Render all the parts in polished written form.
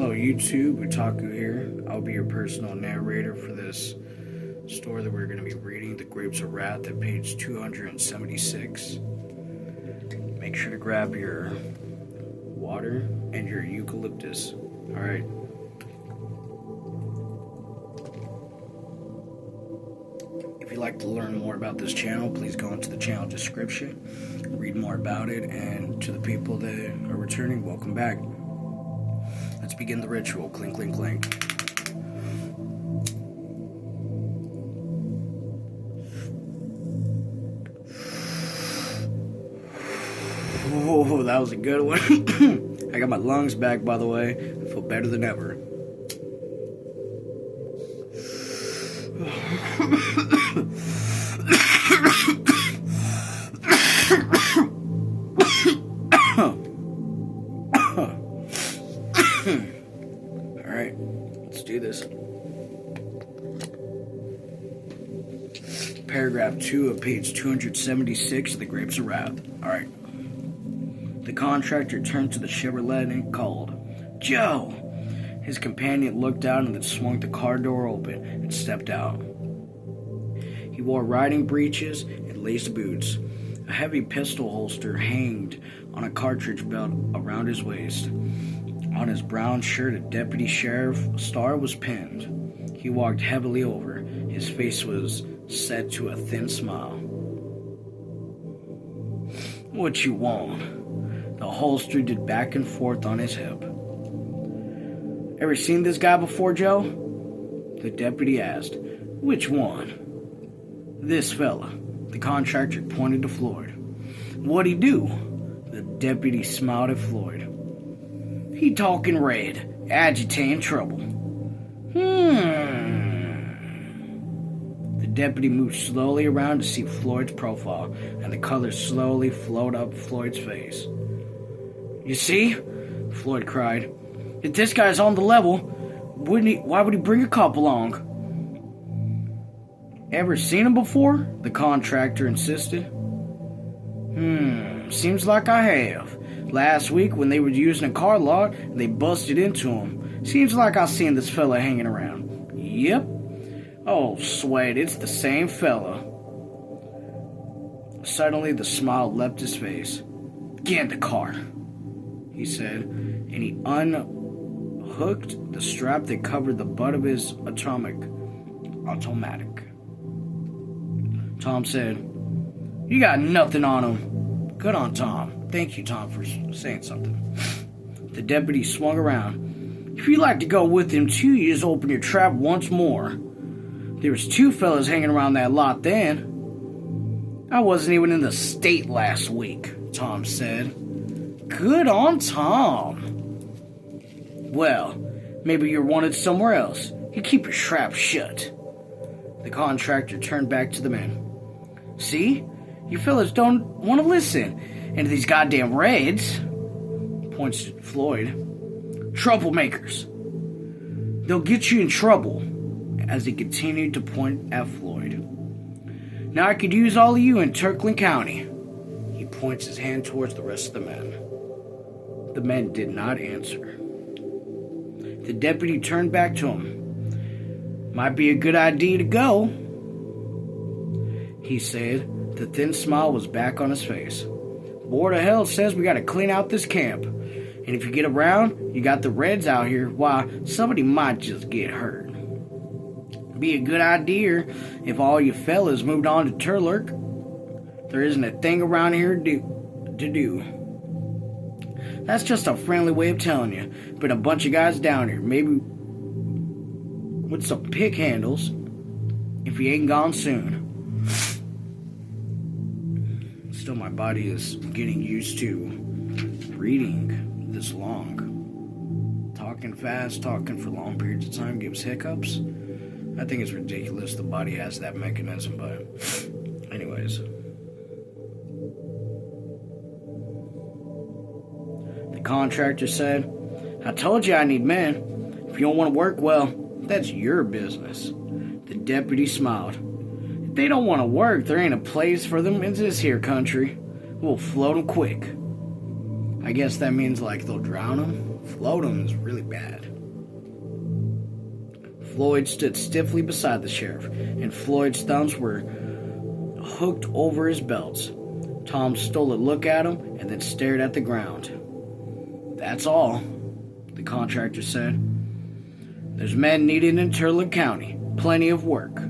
Hello YouTube, Otaku here. I'll be your personal narrator for this story that we're going to be reading, The Grapes of Wrath, at page 276. Make sure to grab your water and your eucalyptus. Alright. If you'd like to learn more about this channel, please go into the channel description, read more about it, and to the people that are returning, welcome back. Let's begin the ritual. Clink, clink, clink. Oh, that was a good one. I got my lungs back, by the way. I feel better than ever. Alright, let's do this. Paragraph 2 of page 276 of The Grapes of Wrath. Alright. The contractor turned to the Chevrolet and called, "Joe!" His companion looked out and then swung the car door open and stepped out. He wore riding breeches and laced boots. A heavy pistol holster hanged on a cartridge belt around his waist. On his brown shirt, a deputy sheriff star was pinned. He walked heavily over. His face was set to a thin smile. "What you want?" The holster did back and forth on his hip. "Ever seen this guy before, Joe?" The deputy asked. "Which one?" "This fella." The contractor pointed to Floyd. "What'd he do?" The deputy smiled at Floyd. "He talking red, agitating trouble." The deputy moved slowly around to see Floyd's profile, and the color slowly flowed up Floyd's face. "You see?" Floyd cried. "If this guy's on the level, why would he bring a cop along?" "Ever seen him before?" the contractor insisted. Seems like I have. Last week when they were using a car lot, they busted into him. Seems like I seen this fella hanging around." "Yep." "Oh, sweat, it's the same fella." Suddenly the smile left his face. "Get in the car," he said, and he unhooked the strap that covered the butt of his automatic. Tom said, "You got nothing on him." "Good on Tom." "Thank you, Tom, for saying something." The deputy swung around. "If you'd like to go with him too, you just open your trap once more. There was 2 fellas hanging around that lot then." "I wasn't even in the state last week," Tom said. "Good on Tom." "Well, maybe you're wanted somewhere else. You keep your trap shut." The contractor turned back to the men. "See? You fellas don't want to listen. And these goddamn raids," points to Floyd, "troublemakers. They'll get you in trouble," as he continued to point at Floyd. "Now I could use all of you in Turkland County." He points his hand towards the rest of the men. The men did not answer. The deputy turned back to him. "Might be a good idea to go," he said. The thin smile was back on his face. "Board of Health says we gotta clean out this camp. And if you get around, you got the Reds out here, why, somebody might just get hurt. Be a good idea if all you fellas moved on to Turlurk. There isn't a thing around here to do. That's just a friendly way of telling you. Been a bunch of guys down here, maybe with some pick handles, if you ain't gone soon." Still, my body is getting used to reading this long. Talking fast, talking for long periods of time gives hiccups. I think it's ridiculous the body has that mechanism, but anyways. The contractor said, "I told you I need men. If you don't want to work, well, that's your business." The deputy smiled. "If they don't want to work, there ain't a place for them in this here country. We'll float them quick." I guess that means like they'll drown them. Floating is really bad. Floyd stood stiffly beside the sheriff, and Floyd's thumbs were hooked over his belts. Tom stole a look at him and then stared at the ground. "That's all," the contractor said. "There's men needed in Turlock County. Plenty of work."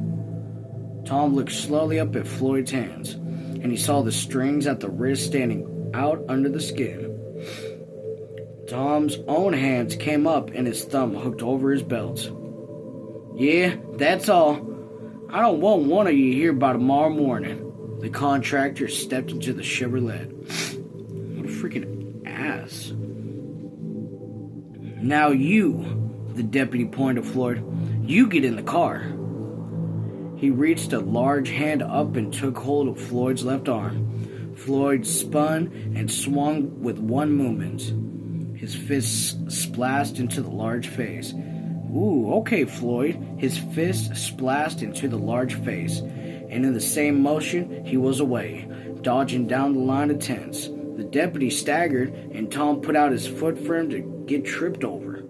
Tom looked slowly up at Floyd's hands, and he saw the strings at the wrist standing out under the skin. Tom's own hands came up and his thumb hooked over his belt. "Yeah, that's all. I don't want one of you here by tomorrow morning." The contractor stepped into the Chevrolet. What a freaking ass. "Now you," the deputy pointed to Floyd, "you get in the car." He reached a large hand up and took hold of Floyd's left arm. Floyd spun and swung with one movement. His fists splashed into the large face. "Ooh, okay, Floyd." His fist splashed into the large face, and in the same motion, he was away, dodging down the line of tents. The deputy staggered, and Tom put out his foot for him to get tripped over.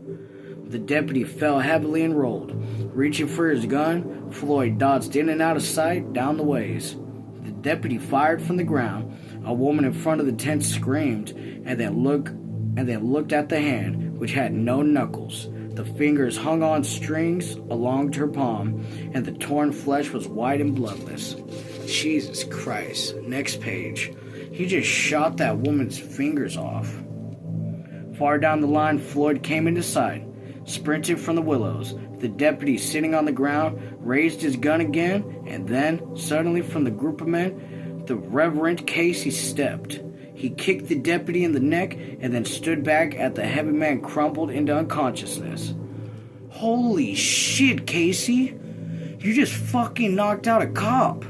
The deputy fell heavily and rolled. Reaching for his gun, Floyd dodged in and out of sight down the ways. The deputy fired from the ground. A woman in front of the tent screamed, and then looked at the hand, which had no knuckles. The fingers hung on strings along her palm, and the torn flesh was white and bloodless. Jesus Christ. Next page. He just shot that woman's fingers off. Far down the line, Floyd came into sight, sprinted from the willows. The deputy, sitting on the ground, raised his gun again, and then, suddenly from the group of men, the Reverend Casey stepped. He kicked the deputy in the neck and then stood back at the heavy man crumpled into unconsciousness. "Holy shit, Casey! You just fucking knocked out a cop!"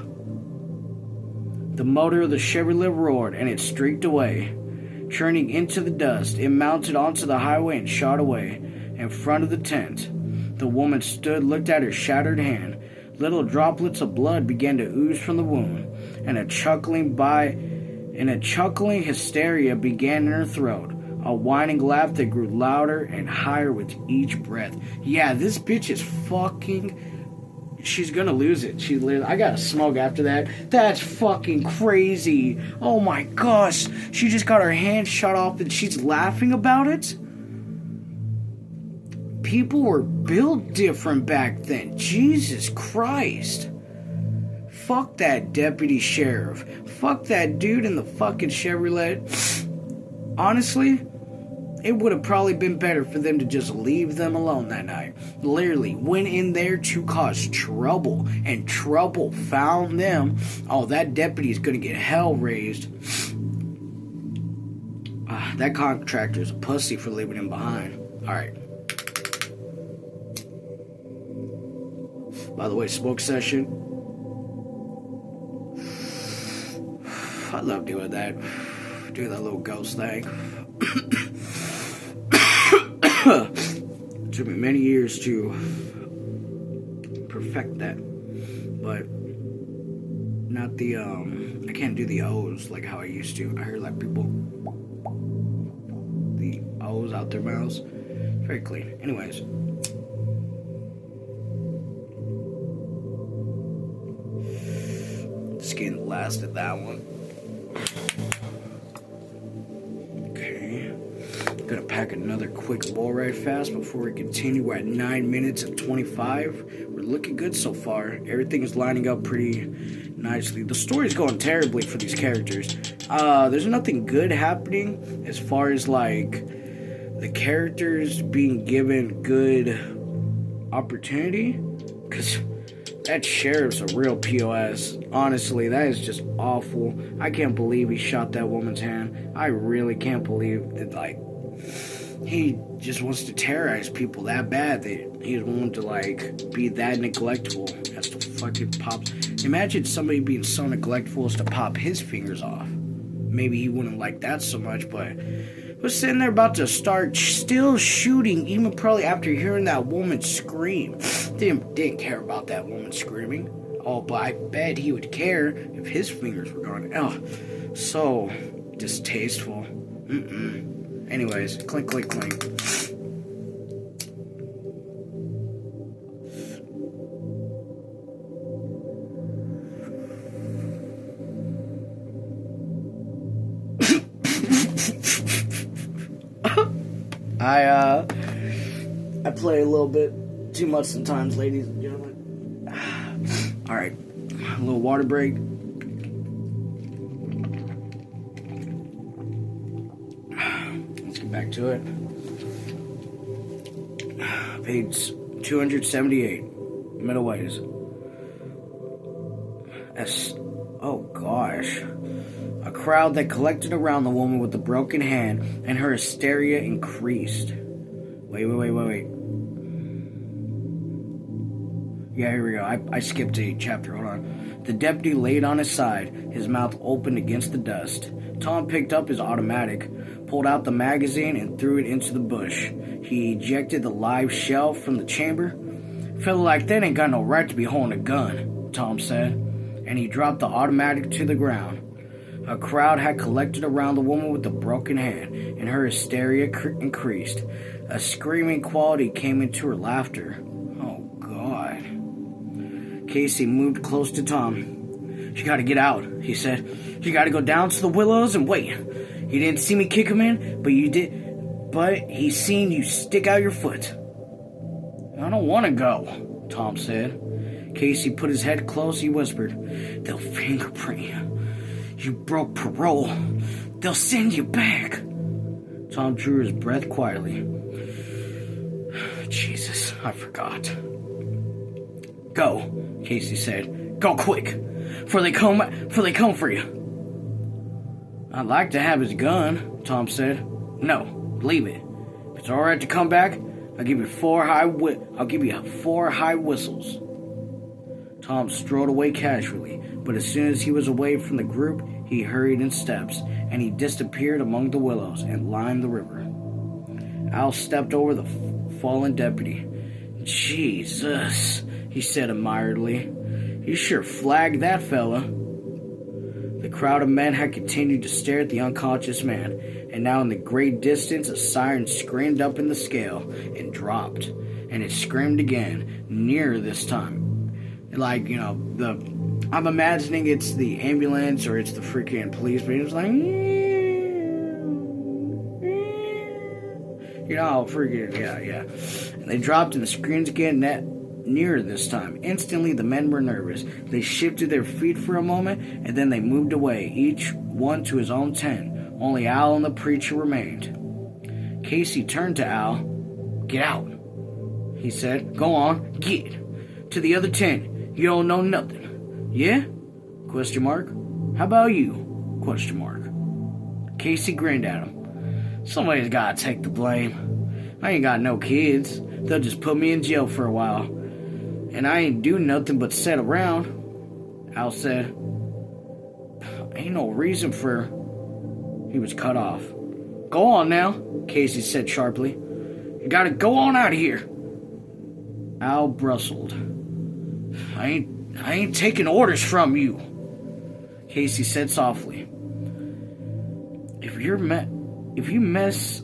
The motor of the Chevrolet roared and it streaked away. Churning into the dust, it mounted onto the highway and shot away. In front of the tent, the woman stood, looked at her shattered hand. Little droplets of blood began to ooze from the wound, and a chuckling hysteria began in her throat. A whining laugh that grew louder and higher with each breath. Yeah, this bitch is fucking... She's gonna lose it. I gotta smoke after that. That's fucking crazy. Oh my gosh. She just got her hand shot off and she's laughing about it? People were built different back then. Jesus Christ. Fuck that deputy sheriff. Fuck that dude in the fucking Chevrolet. Honestly, it would have probably been better for them to just leave them alone that night. Literally went in there to cause trouble, and trouble found them. Oh, that deputy's gonna get hell raised. That contractor's a pussy for leaving him behind. Alright. By the way, smoke session. I love doing that. Doing that little ghost thing. It took me many years to perfect that. But not the I can't do the O's like how I used to. I heard like people the O's out their mouths. Very clean. Anyways. Just getting the last of that one. Okay. Gonna pack another quick bowl right fast before we continue. We're at 9 minutes and 25. We're looking good so far. Everything is lining up pretty nicely. The story's going terribly for these characters. There's nothing good happening as far as like the characters being given good opportunity, because that sheriff's a real POS. Honestly, that is just awful. I can't believe he shot that woman's hand. I really can't believe that, like, he just wants to terrorize people that bad that he's willing to, like, be that neglectful as to fucking pop. Imagine somebody being so neglectful as to pop his fingers off. Maybe he wouldn't like that so much, but was sitting there about to start still shooting, even probably after hearing that woman scream. Didn't care about that woman screaming. Oh, but I bet he would care if his fingers were gone. Oh, so distasteful. Anyways, clink, clink, clink. I play a little bit too much sometimes, ladies and gentlemen. Alright, a little water break. Let's get back to it. Page 278, middle ways. Oh gosh. A crowd that collected around the woman with the broken hand, and her hysteria increased. Wait. Yeah, here we go. I skipped a chapter. Hold on. The deputy laid on his side, his mouth opened against the dust. Tom picked up his automatic, pulled out the magazine, and threw it into the bush. He ejected the live shell from the chamber. "Fella like that ain't got no right to be holding a gun," Tom said, and he dropped the automatic to the ground. A crowd had collected around the woman with the broken hand, and her hysteria increased. A screaming quality came into her laughter. Oh, God. Casey moved close to Tom. "You gotta get out," he said. "You gotta go down to the willows and wait. You didn't see me kick him in, but you did. But he seen you stick out your foot." "I don't want to go," Tom said. Casey put his head close. He whispered, "They'll fingerprint you. You broke parole. They'll send you back." Tom drew his breath quietly. "Jesus, I forgot." "Go," Casey said. "Go quick, for they come for you." "I'd like to have his gun," Tom said. "No, leave it. If it's all right to come back, I'll give you four high whistles." Tom strode away casually, but as soon as he was away from the group, he hurried in steps, and he disappeared among the willows and lined the river. Al stepped over the fallen deputy. "Jesus," he said admiringly. "You sure flagged that fella." The crowd of men had continued to stare at the unconscious man, and now in the great distance a siren screamed up in the scale and dropped, and it screamed again, nearer this time. Like, I'm imagining it's the ambulance or it's the freaking police, but it was like, yeah. And they dropped and the screams again, nearer this time. Instantly, the men were nervous. They shifted their feet for a moment, and then they moved away, each one to his own tent. Only Al and the preacher remained. Casey turned to Al. "Get out," he said. "Go on, get to the other tent. You don't know nothing." "Yeah? Question mark. How about you? Question mark." Casey grinned at him. "Somebody's gotta take the blame. I ain't got no kids. They'll just put me in jail for a while. And I ain't do nothing but sit around." Al said. "Ain't no reason for..." He was cut off. "Go on now," Casey said sharply. "You gotta go on out of here." Al bristled. I ain't taking orders from you," Casey said softly. If you mess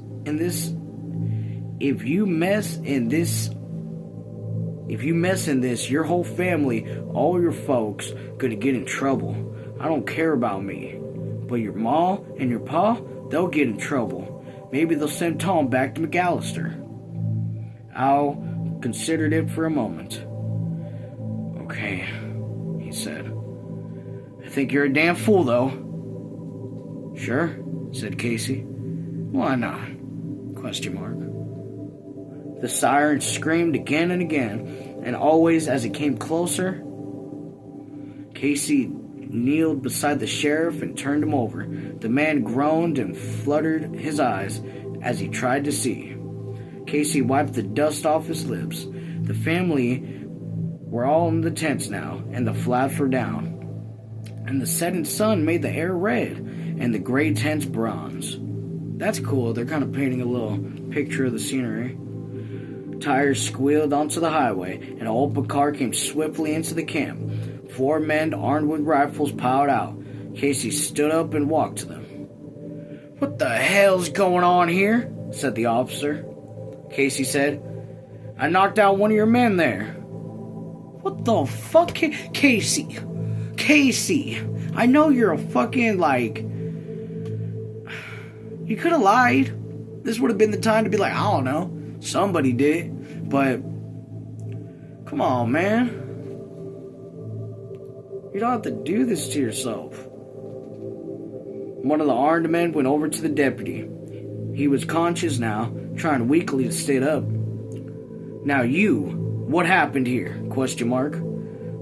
in this, your whole family, all your folks, gonna get in trouble. I don't care about me, but your ma and your pa, they'll get in trouble. Maybe they'll send Tom back to McAllister." Al considered it for a moment. "Okay," he said. "I think you're a damn fool, though." "Sure," said Casey. "Why not? Question mark. The siren screamed again and again, and always as it came closer, Casey kneeled beside the sheriff and turned him over. The man groaned and fluttered his eyes as he tried to see. Casey wiped the dust off his lips. The family were all in the tents now, and the flaps were down, and the setting sun made the air red, and the gray tents bronze. That's cool. They're kind of painting a little picture of the scenery. Tires squealed onto the highway, and an open car came swiftly into the camp. 4 men armed with rifles piled out. Casey stood up and walked to them. "What the hell's going on here?" said the officer. Casey said, "I knocked out one of your men there." "What the fuck? Casey, I know you're a fucking, you could have lied. This would have been the time to be like, I don't know, somebody did. But, come on, man. You don't have to do this to yourself." One of the armed men went over to the deputy. He was conscious now, trying weakly to sit up. "Now what happened here? ?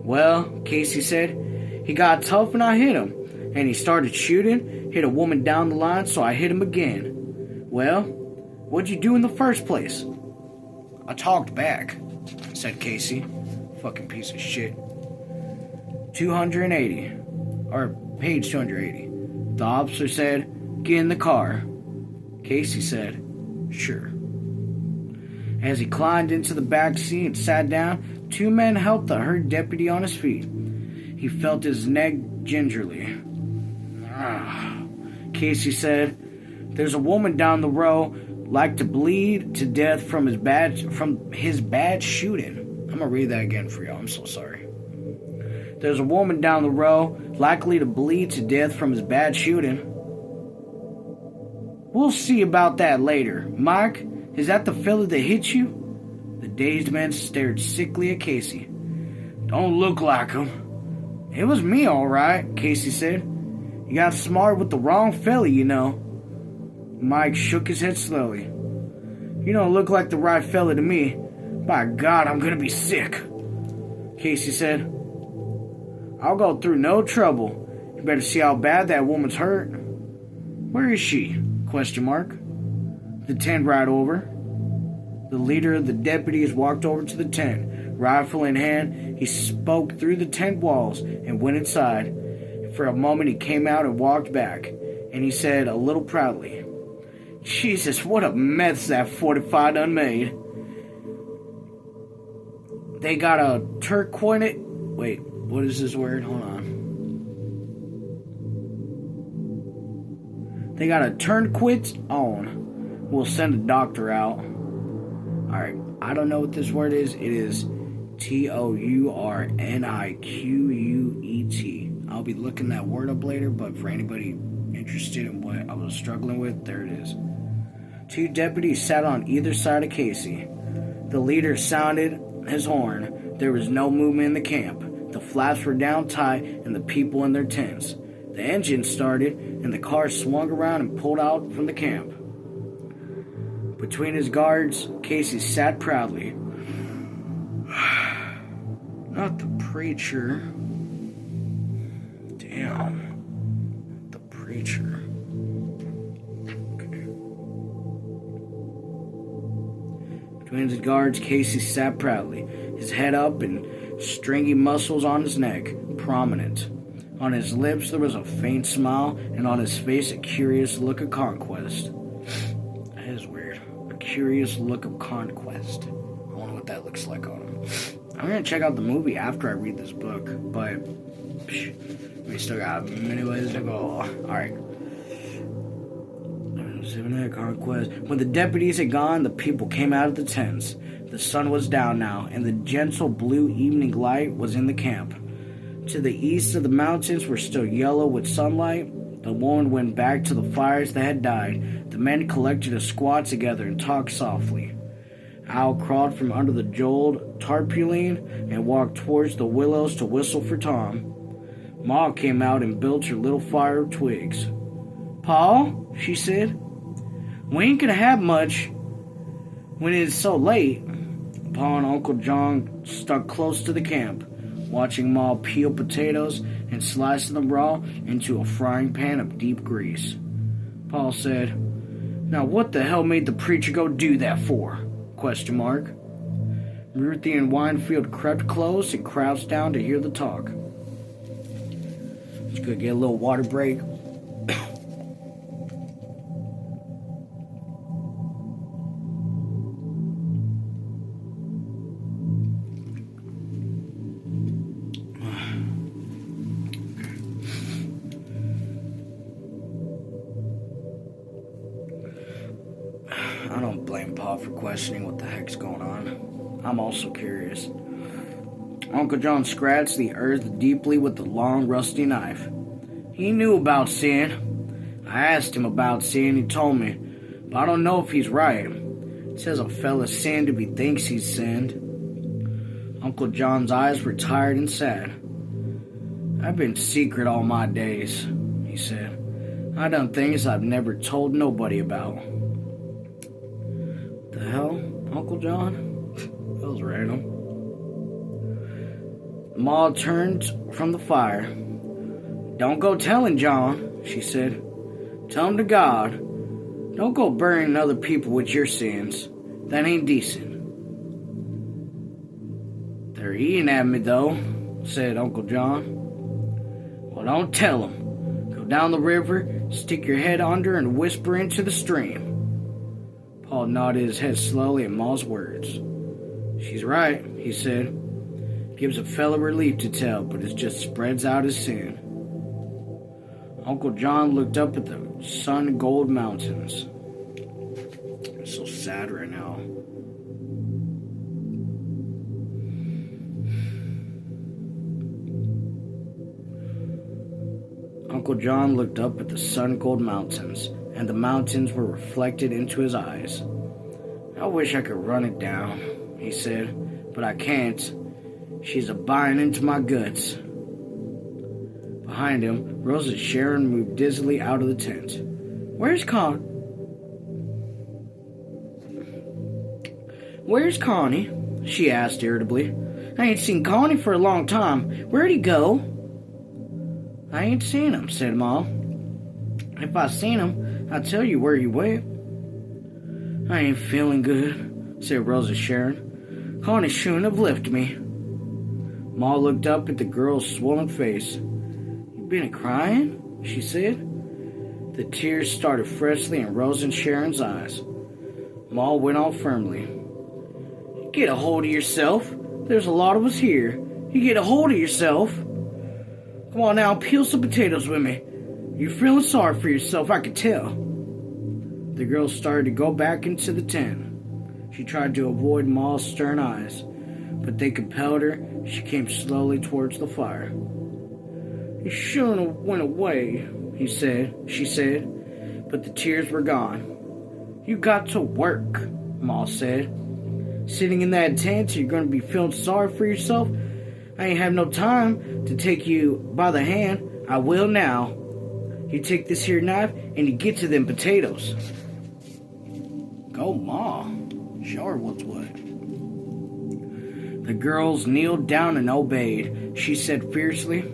"Well," Casey said, "he got tough and I hit him. And he started shooting, hit a woman down the line, so I hit him again." "Well, what'd you do in the first place?" "I talked back," said Casey. Fucking piece of shit. 280. Or page 280. The officer said, "Get in the car." Casey said, "Sure." As he climbed into the back seat and sat down, 2 men helped the hurt deputy on his feet. He felt his neck gingerly. Casey said, "There's a woman down the row like to bleed to death from his bad shooting." I'm gonna read that again for y'all. I'm so sorry. "There's a woman down the row likely to bleed to death from his bad shooting." "We'll see about that later. Mike, is that the fella that hit you?" The dazed man stared sickly at Casey. "Don't look like him." "It was me, all right," Casey said. "You got smart with the wrong fella, you know." Mike shook his head slowly. "You don't look like the right fella to me. By God, I'm gonna be sick." Casey said, "I'll go through no trouble. You better see how bad that woman's hurt." "Where is she? ? "The tent right over." The leader of the deputies walked over to the tent. Rifle in hand, he spoke through the tent walls and went inside. For a moment he came out and walked back, and he said a little proudly, "Jesus, what a mess that 45 done made." They got a turquoise... Wait, what is this word? Hold on. They got a tourniquet on. We'll send a doctor out. Alright, I don't know what this word is. It is TOURNIQUET. I'll be looking that word up later, but for anybody interested in what I was struggling with, there it is. 2 deputies sat on either side of Casey. The leader sounded his horn. There was no movement in the camp. The flaps were down tight and the people in their tents. The engine started and the car swung around and pulled out from the camp. Between his guards, Casey sat proudly. Not the preacher. Damn. The preacher. Okay. Between his guards, Casey sat proudly, his head up and stringy muscles on his neck, prominent. On his lips there was a faint smile, and on his face a curious look of conquest. That is weird. A curious look of conquest. I wonder what that looks like on him. I'm gonna check out the movie after I read this book, but we still got many ways to go. Alright. Conquest. When the deputies had gone, the people came out of the tents. The sun was down now, and the gentle blue evening light was in the camp. To the east of the mountains were still yellow with sunlight. The woman went back to the fires that had died. The men collected a squad together and talked softly. Al crawled from under the jolted tarpaulin and walked towards the willows to whistle for Tom. Ma came out and built her little fire of twigs. "Paul," she said, "we ain't gonna have much when it's so late." Pa and Uncle John stuck close to the camp, watching Ma peel potatoes and slice them raw into a frying pan of deep grease. Paul said, "Now what the hell made the preacher go do that for? ? Ruthie and Winefield crept close and crouched down to hear the talk. Let's go get a little water break. off for questioning what the heck's going on. I'm also curious. Uncle John scratched the earth deeply with the long, rusty knife. He knew about sin. I asked him about sin, he told me, but I don't know if he's right. It says a fella sinned if he thinks he's sinned. Uncle John's eyes were tired and sad. I've been secret all my days, he said. I done things I've never told nobody about. The hell, Uncle John? That was random. Ma turned from the fire. Don't go telling John, she said. Tell him to God. Don't go burying other people with your sins. That ain't decent. They're eating at me, though, said Uncle John. Well, don't tell them. Go down the river, stick your head under, and whisper into the stream. Paul nodded his head slowly at Ma's words. She's right, he said. Gives a fella relief to tell, but it just spreads out his sin. Uncle John looked up at the sun-gold mountains. I'm so sad right now. Uncle John looked up at the sun-gold mountains, and the mountains were reflected into his eyes. I wish I could run it down, he said, but I can't. She's a biting into my guts. Behind him, Rose and Sharon moved dizzily out of the tent. Where's Connie? She asked irritably. I ain't seen Connie for a long time. Where'd he go? I ain't seen him, said Ma. If I seen him, I'd tell you where he went. I ain't feeling good, said Rose and Sharon. Connie shouldn't have left me. Ma looked up at the girl's swollen face. You been crying? She said. The tears started freshly in Rose and Sharon's eyes. Ma went on firmly. Get a hold of yourself. There's a lot of us here. You get a hold of yourself. Come on now, peel some potatoes with me. You're feeling sorry for yourself, I could tell. The girl started to go back into the tent. She tried to avoid Ma's stern eyes, but they compelled her. She came slowly towards the fire. You shouldn't have went away, she said, but the tears were gone. You got to work, Ma said. Sitting in that tent, you're going to be feeling sorry for yourself? I ain't have no time to take you by the hand. I will now. You take this here knife and you get to them potatoes. Go, Ma. Show her what's what. The girls kneeled down and obeyed. She said fiercely,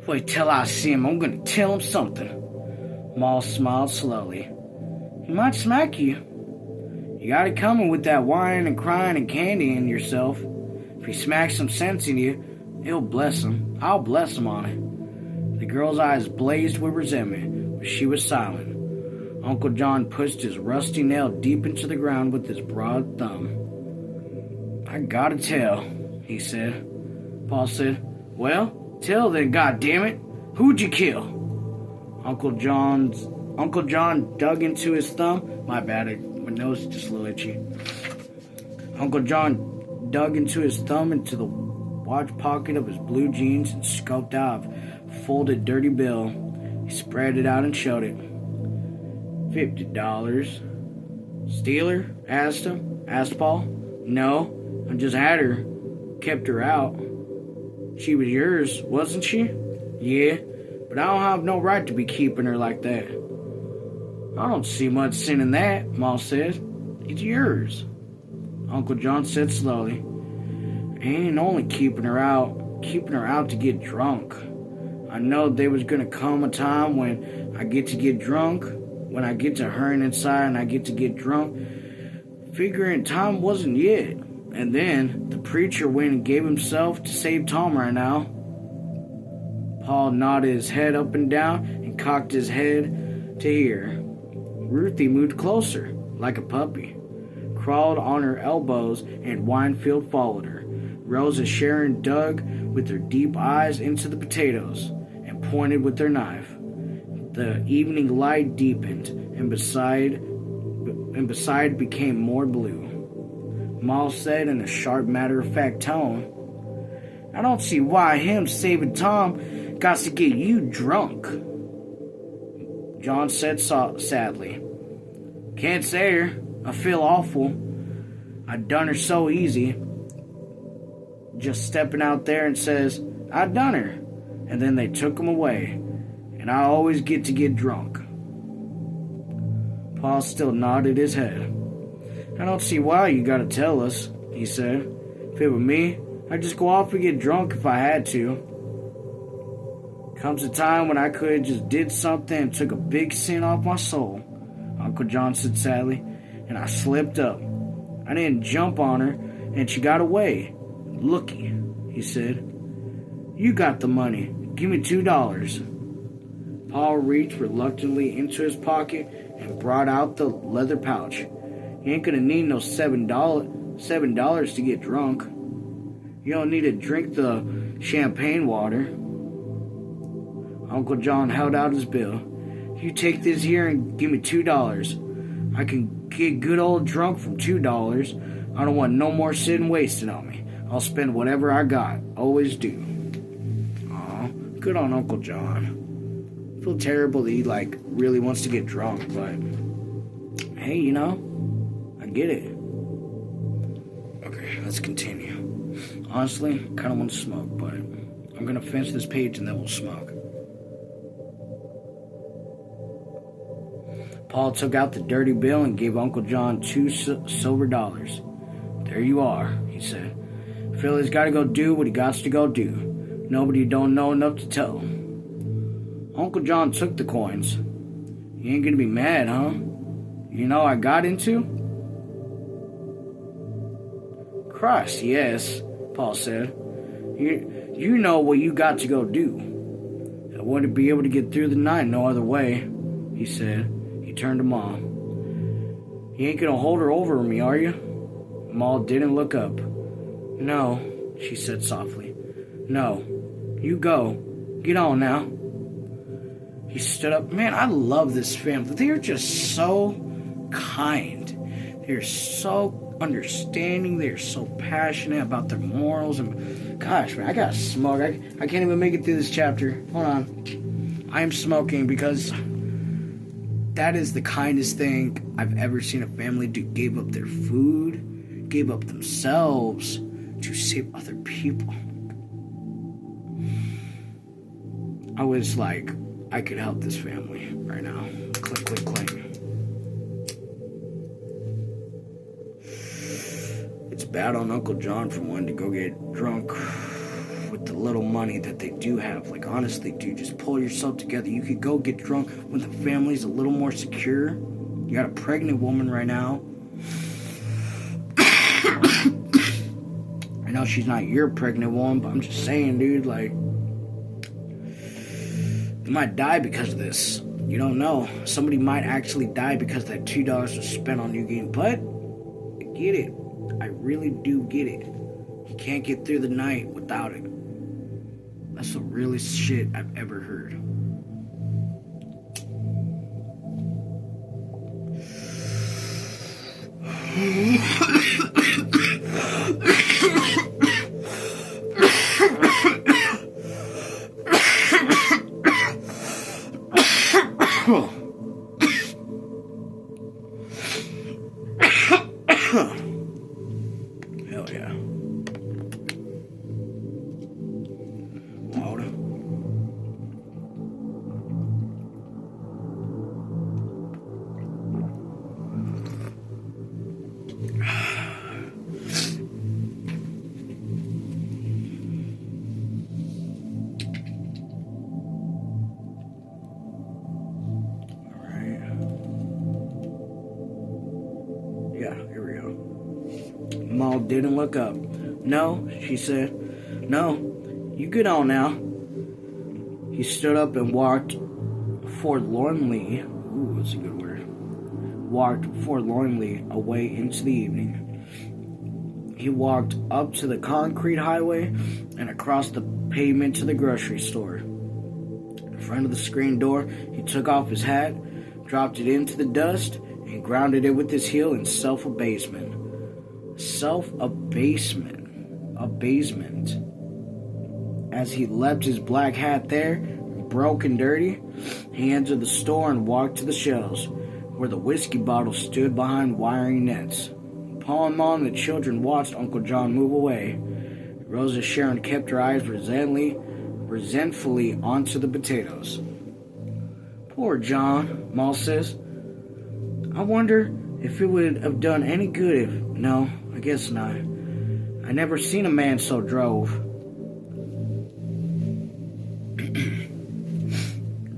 Wait till I see him. I'm going to tell him something. Ma smiled slowly. He might smack you. You got it coming with that whining and crying and candying yourself. If he smacks some sense in you, he'll bless him. I'll bless him on it. The girl's eyes blazed with resentment, but she was silent. Uncle John pushed his rusty nail deep into the ground with his broad thumb. I gotta tell, he said. Paul said, Well, tell then, goddammit. Who'd you kill? Uncle John dug into his thumb. My bad, my nose is just a little itchy. Uncle John dug into his thumb into the watch pocket of his blue jeans and scoped out a folded dirty bill. He spread it out and showed it. $50. Steal her? Asked Paul. No, I just had her. Kept her out. She was yours, wasn't she? Yeah, but I don't have no right to be keeping her like that. I don't see much sin in that, Ma said. It's yours. Uncle John said slowly. I ain't only keeping her out to get drunk. I know there was gonna come a time when I get to get drunk, when I get to hurrying inside and I get to get drunk, figuring time wasn't yet. And then the preacher went and gave himself to save Tom right now. Paul nodded his head up and down and cocked his head to hear. Ruthie moved closer, like a puppy, crawled on her elbows, and Winefield followed her. Rose and Sharon dug with their deep eyes into the potatoes and pointed with their knife. The evening light deepened, and beside and beside became more blue. Mal said in a sharp, matter-of-fact tone, I don't see why him saving Tom got to get you drunk. John said sadly, can't say her. I feel awful. I done her so easy. Just stepping out there and says, I done her. And then they took him away. And I always get to get drunk. Paul still nodded his head. I don't see why you gotta tell us, he said. If it were me, I'd just go off and get drunk if I had to. Comes a time when I could have just did something and took a big sin off my soul, Uncle John said sadly, and I slipped up. I didn't jump on her, and she got away. Looky, he said. You got the money. Give me $2. Paul reached reluctantly into his pocket and brought out the leather pouch. You ain't gonna need no $7 to get drunk. You don't need to drink the champagne water. Uncle John held out his bill. You take this here and give me $2. I can get good old drunk from $2. I don't want no more sitting wasted on me. I'll spend whatever I got. Always do. Aw, good on Uncle John. I feel terrible that he, really wants to get drunk, but hey, I get it. Okay, let's continue. Honestly, kind of want to smoke, but I'm going to finish this page and then we'll smoke. Paul took out the dirty bill and gave Uncle John $2 silver. There you are, he said. Philly's got to go do what he got to go do. Nobody don't know enough to tell. Uncle John took the coins. You ain't going to be mad, huh? You know I got into? Christ, yes, Paul said. You know what you got to go do. I wouldn't be able to get through the night no other way, he said. He turned to Mom. You ain't gonna hold her over me, are you? Ma didn't look up. No, she said softly. No, you go. Get on now. He stood up. Man, I love this family. They're just so kind. They're so understanding. They're so passionate about their morals. And gosh, man, I gotta smoke. I can't even make it through this chapter. Hold on. I am smoking because that is the kindest thing I've ever seen a family do. Gave up their food, gave up themselves to save other people. I was like, I could help this family right now. Click, click, click. It's bad on Uncle John for wanting to go get drunk with the little money that they do have. Like, honestly, dude, just pull yourself together. You could go get drunk when the family's a little more secure. You got a pregnant woman right now. I know she's not your pregnant one, but I'm just saying, dude, like, they might die because of this. You don't know. Somebody might actually die because that $2 was spent on you getting butt. I get it. I really do get it. You can't get through the night without it. That's the realest shit I've ever heard. Hell yeah. Water. Yeah, here we go. Maul didn't look up. No, she said. No, you get on now. He stood up and walked forlornly. Ooh, that's a good word. Walked forlornly away into the evening. He walked up to the concrete highway and across the pavement to the grocery store. In front of the screen door, he took off his hat, dropped it into the dust, and grounded it with his heel in self-abasement. Abasement. As he left his black hat there, broke and dirty, he entered the store and walked to the shelves, where the whiskey bottles stood behind wiring nets. Pa and Mom and the children watched Uncle John move away. Rosa Sharon kept her eyes resentfully onto the potatoes. Poor John, Ma says. I wonder if it would have done any good if... No, I guess not. I never seen a man so drove.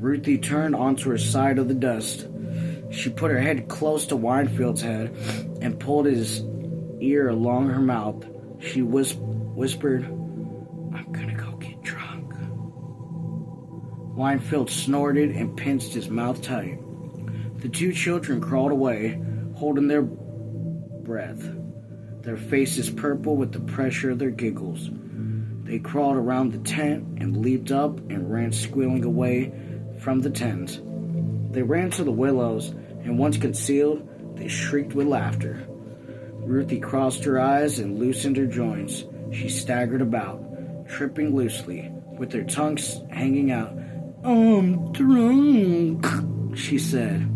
Ruthie turned onto her side of the dust. She put her head close to Winefield's head and pulled his ear along her mouth. She whispered, I'm gonna go get drunk. Winefield snorted and pinched his mouth tight. The two children crawled away, holding their breath, their faces purple with the pressure of their giggles. They crawled around the tent and leaped up and ran squealing away from the tent. They ran to the willows, and once concealed, they shrieked with laughter. Ruthie crossed her eyes and loosened her joints. She staggered about, tripping loosely, with her tongue hanging out. I'm drunk, she said.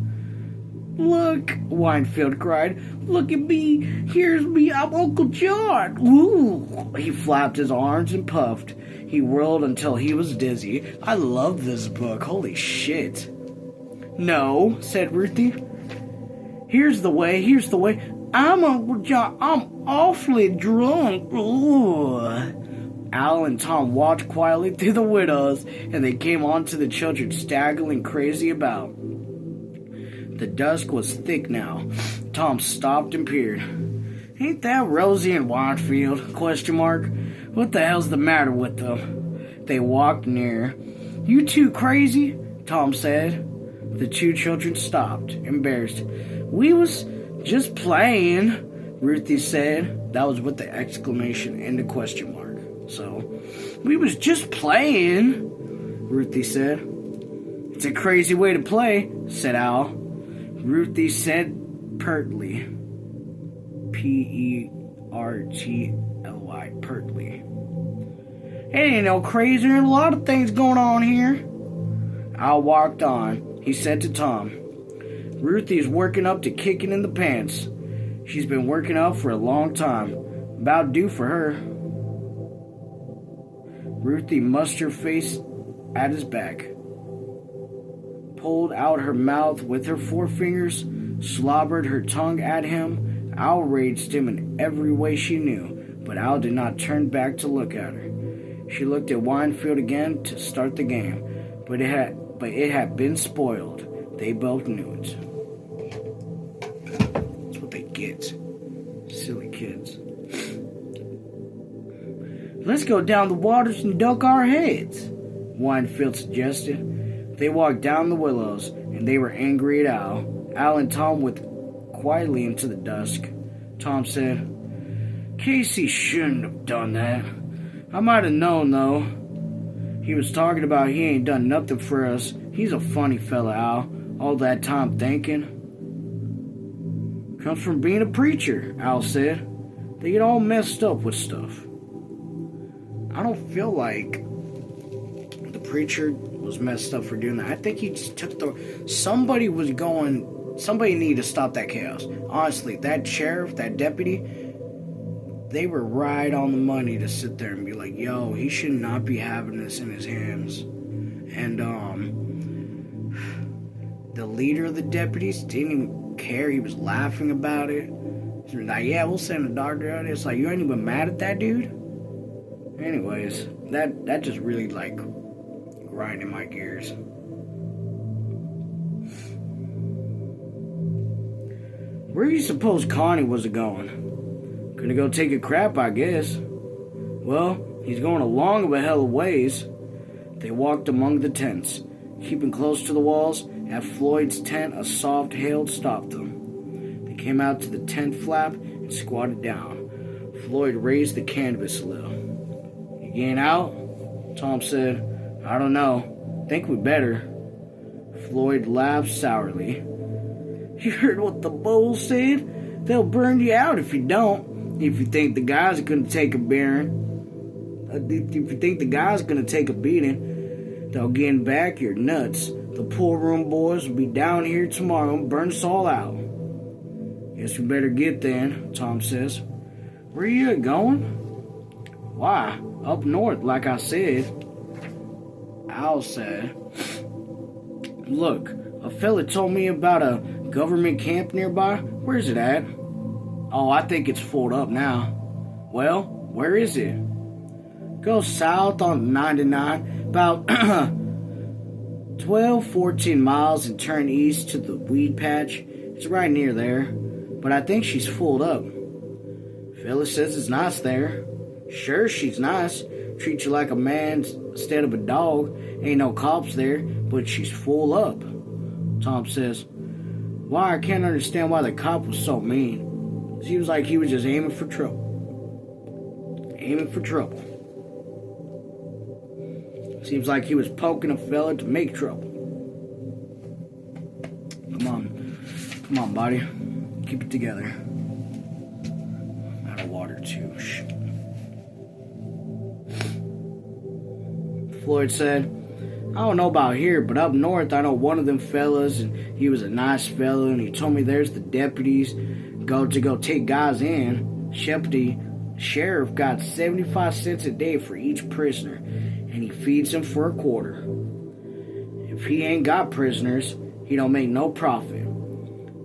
Look, Winefield cried. Look at me. Here's me. I'm Uncle John. Ooh. He flapped his arms and puffed. He whirled until he was dizzy. I love this book. Holy shit. No, said Ruthie. Here's the way. I'm Uncle John. I'm awfully drunk. Ooh. Al and Tom walked quietly through the windows, and they came on to the children staggering crazy about. The dusk was thick now. Tom stopped and peered. Ain't that Rosie and Winefield? ? What the hell's the matter with them? They walked near. You two crazy? Tom said. The two children stopped, embarrassed. We was just playing, Ruthie said. That was with the exclamation and the ? So, we was just playing, Ruthie said. It's a crazy way to play, said Al. Ruthie said pertly. P-E-R-T-L-Y, pertly. It ain't no crazy. There's a lot of things going on here. Al walked on. He said to Tom, Ruthie's working up to kicking in the pants. She's been working up for a long time. About due for her. Ruthie mussed her face at his back, pulled out her mouth with her forefingers, slobbered her tongue at him. Al raged him in every way she knew, but Al did not turn back to look at her. She looked at Winefield again to start the game, but it had been spoiled. They both knew it. That's what they get. Silly kids. Let's go down the waters and duck our heads, Winefield suggested. They walked down the willows, and they were angry at Al. Al and Tom went quietly into the dusk. Tom said, Casey shouldn't have done that. I might have known, though. He was talking about he ain't done nothing for us. He's a funny fella, Al. All that time thinking. Comes from being a preacher, Al said. They get all messed up with stuff. I don't feel like the preacher was messed up for doing that. I think he just took somebody needed to stop that chaos. Honestly, that sheriff, that deputy, they were right on the money to sit there and be like, yo, he should not be having this in his hands. And, the leader of the deputies didn't even care. He was laughing about it. He was like, yeah, we'll send a doctor out. It's like, you ain't even mad at that dude? Anyways, that just really, grinding my gears. Where do you suppose Connie was going? Gonna go take a crap, I guess. Well, he's going a long hell of ways. They walked among the tents, keeping close to the walls. At Floyd's tent, a soft hail stopped them. They came out to the tent flap and squatted down. Floyd raised the canvas a little. You getting out? Tom said. I don't know. Think we better. Floyd laughed sourly. You heard what the bull said? They'll burn you out if you don't. If you think the guys are going to take a beating, they'll get back your nuts. The pool room boys will be down here tomorrow and burn us all out. Guess we better get then, Tom says. Where are you going? Why, up north, like I said. Al said, look, a fella told me about a government camp nearby. Where's it at? Oh, I think it's full up now. Well, where is it? Go south on 99, about 14 miles, and turn east to the weed patch. It's right near there, but I think she's full up. Fella says it's nice there. Sure, she's nice. Treat you like a man instead of a dog. Ain't no cops there, but she's full up. Tom says, why, I can't understand why the cop was so mean. Seems like he was just aiming for trouble. Seems like he was poking a fella to make trouble. Come on, buddy. Keep it together. Out of water, too. Shit. Floyd said, I don't know about here, but up north I know one of them fellas, and he was a nice fella, and he told me there's the deputies go take guys in. Sheriff got 75 cents a day for each prisoner, and he feeds them for a quarter. If he ain't got prisoners, he don't make no profit.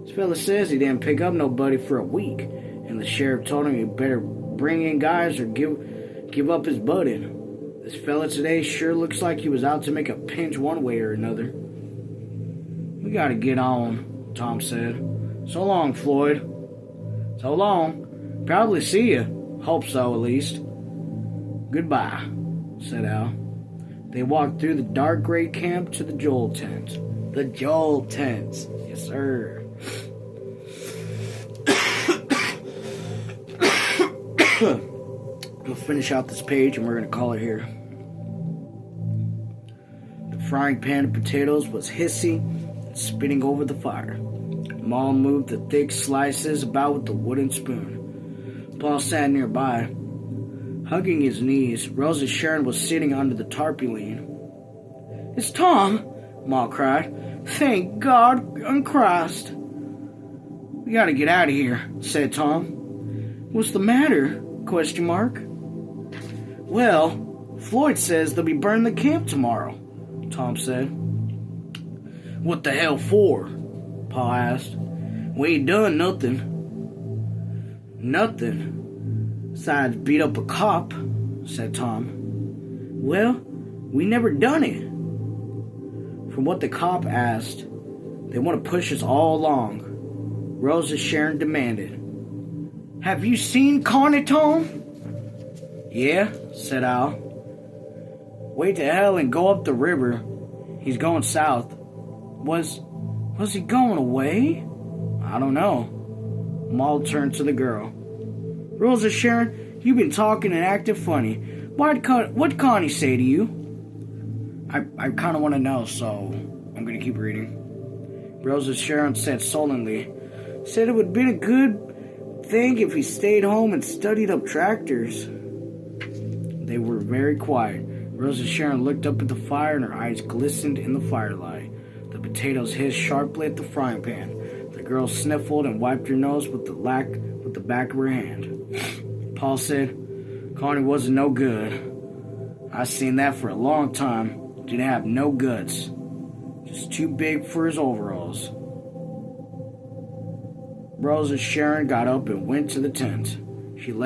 This fella says he didn't pick up nobody for a week, and the sheriff told him he better bring in guys or give up his budding. This fella today sure looks like he was out to make a pinch one way or another. We gotta get on, Tom said. So long, Floyd. So long. Probably see you. Hope so, at least. Goodbye, said Al. They walked through the dark gray camp to the Joel tent. The Joel tents. Yes, sir. We'll finish out this page and we're going to call it here. The frying pan of potatoes was hissing and spitting over the fire. Mom moved the thick slices about with the wooden spoon. Paul sat nearby, hugging his knees. Rosa Sharon was sitting under the tarpaulin. It's Tom, Ma cried. Thank God and Christ. We gotta get out of here, said Tom. What's the matter? ? Well, Floyd says they'll be burning the camp tomorrow, Tom said. What the hell for? Pa asked. We ain't done nothing. Nothing. Besides beat up a cop, said Tom. Well, we never done it. From what the cop asked, they want to push us all along. Rosa Sharon demanded. Have you seen Connie, Tom? Yeah, said Al. Wait to hell and go up the river. He's going south. Was he going away? I don't know. Maul turned to the girl. Rosa Sharon, you've been talking and acting funny. What'd Connie say to you? I kind of want to know, so I'm going to keep reading. Rosa Sharon said sullenly, said it would have been a good thing if he stayed home and studied up tractors. They were very quiet. Rosa Sharon looked up at the fire and her eyes glistened in the firelight. The potatoes hissed sharply at the frying pan. The girl sniffled and wiped her nose with the back of her hand. Paul said, Connie wasn't no good. I seen that for a long time. Didn't have no guts. Just too big for his overalls. Rosa Sharon got up and went to the tent.